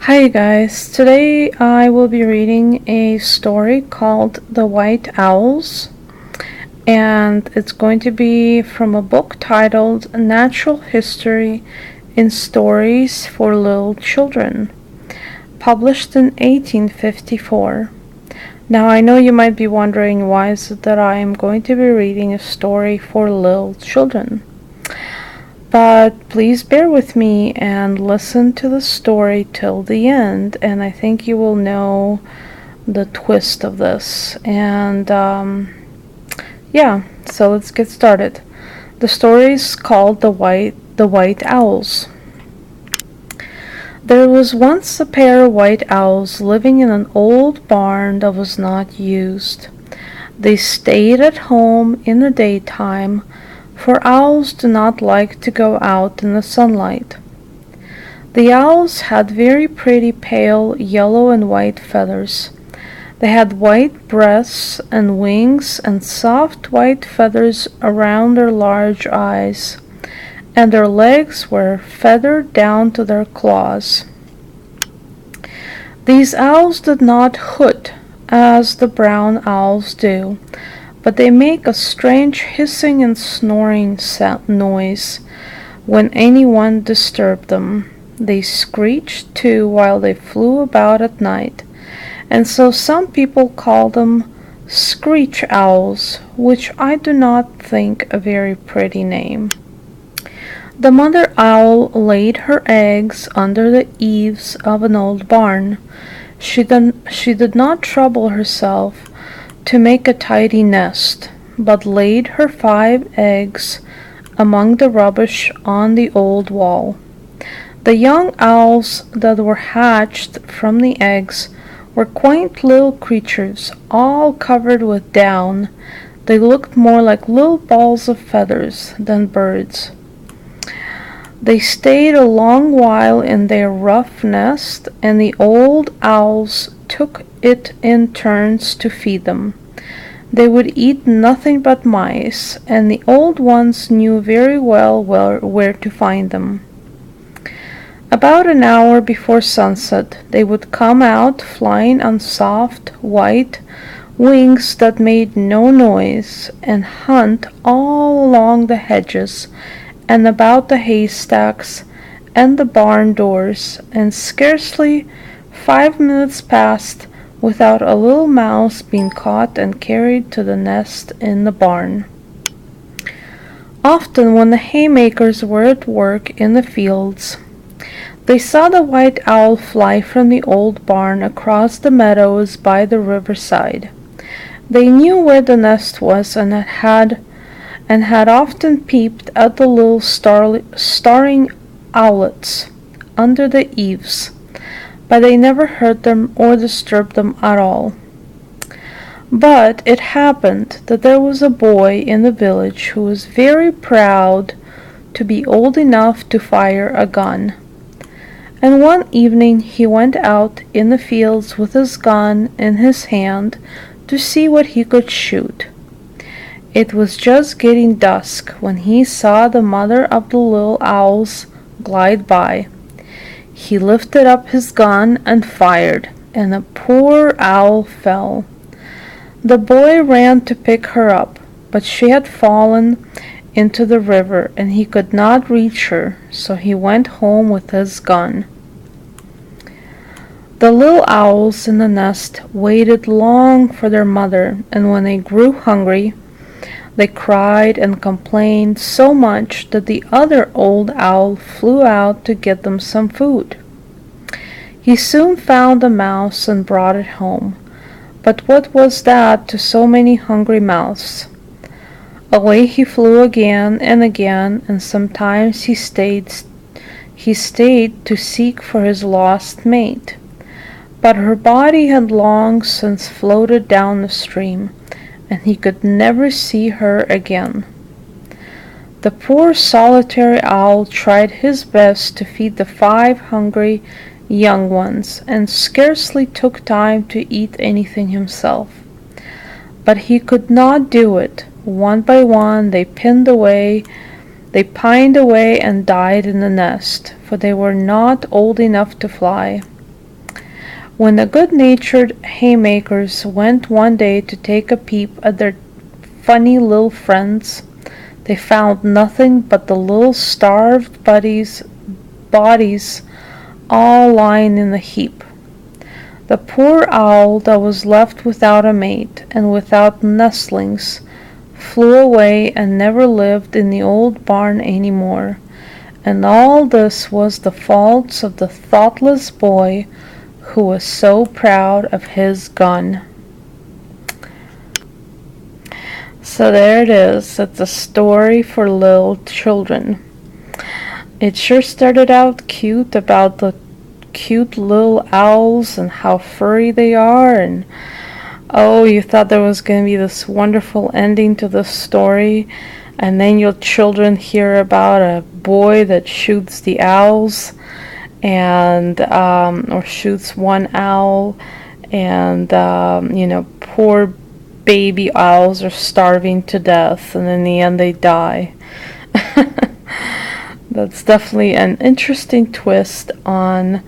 Hi guys, today I will be reading a story called The White Owls, and it's going to be from a book titled Natural History in Stories for Little Children, published in 1854. Now I know you might be wondering why is it that I am going to be reading a story for little children. But please bear with me and listen to the story till the end, and I think you will know the twist of this. And so let's get started. The story is called The White Owls. There was once a pair of white owls living in an old barn that was not used. They stayed at home in the daytime, for owls do not like to go out in the sunlight. The owls had very pretty pale yellow and white feathers. They had white breasts and wings and soft white feathers around their large eyes, and their legs were feathered down to their claws. These owls did not hoot as the brown owls do, but they make a strange hissing and snoring noise when anyone disturbed them. They screeched too while they flew about at night, and so some people call them screech owls, which I do not think a very pretty name. The mother owl laid her eggs under the eaves of an old barn. She did not trouble herself to make a tidy nest, but laid her 5 eggs among the rubbish on the old wall. The young owls that were hatched from the eggs were quaint little creatures, all covered with down. They looked more like little balls of feathers than birds. They stayed a long while in their rough nest, and the old owls took it in turns to feed them. They would eat nothing but mice, and the old ones knew very well where to find them. About an hour before sunset, they would come out flying on soft, white wings that made no noise, and hunt all along the hedges and about the haystacks and the barn doors, and scarcely 5 minutes passed without a little mouse being caught and carried to the nest in the barn. Often when the haymakers were at work in the fields, they saw the white owl fly from the old barn across the meadows by the riverside. They knew where the nest was and had often peeped at the little staring owlets under the eaves, but they never hurt them or disturbed them at all. But it happened that there was a boy in the village who was very proud to be old enough to fire a gun. And one evening he went out in the fields with his gun in his hand to see what he could shoot. It was just getting dusk when he saw the mother of the little owls glide by. He lifted up his gun and fired, and the poor owl fell. The boy ran to pick her up, but she had fallen into the river, and he could not reach her, so he went home with his gun. The little owls in the nest waited long for their mother, and when they grew hungry, they cried and complained so much that the other old owl flew out to get them some food. He soon found a mouse and brought it home, but what was that to so many hungry mouths? Away he flew again, and sometimes he stayed to seek for his lost mate. But her body had long since floated down the stream, and he could never see her again. The poor solitary owl tried his best to feed the 5 hungry young ones, and scarcely took time to eat anything himself. But he could not do it. One by one they pined away and died in the nest, for they were not old enough to fly. When the good-natured haymakers went one day to take a peep at their funny little friends, they found nothing but the little starved bodies all lying in a heap. The poor owl that was left without a mate and without nestlings flew away and never lived in the old barn any more. And all this was the fault of the thoughtless boy who was so proud of his gun. So there it is. It's a story for little children. It sure started out cute, about the cute little owls and how furry they are, and oh, you thought there was going to be this wonderful ending to the story, and then your children hear about a boy that shoots the owls, and or shoots one owl, and poor baby owls are starving to death, and in the end they die. That's definitely an interesting twist on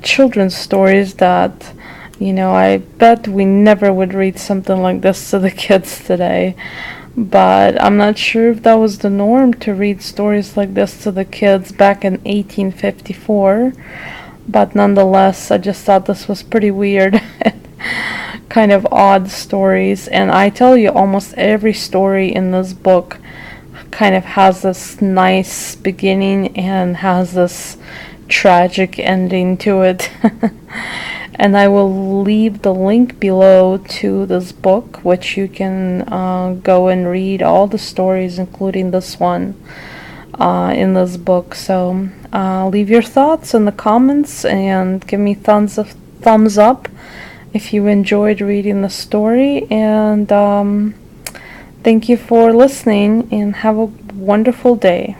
children's stories that, I bet we never would read something like this to the kids today. But I'm not sure if that was the norm to read stories like this to the kids back in 1854. But nonetheless, I just thought this was pretty weird. Kind of odd stories. And I tell you, almost every story in this book kind of has this nice beginning and has this tragic ending to it. And I will leave the link below to this book, which you can go and read all the stories, including this one, in this book. So leave your thoughts in the comments and give me thumbs up if you enjoyed reading the story. And thank you for listening, and have a wonderful day.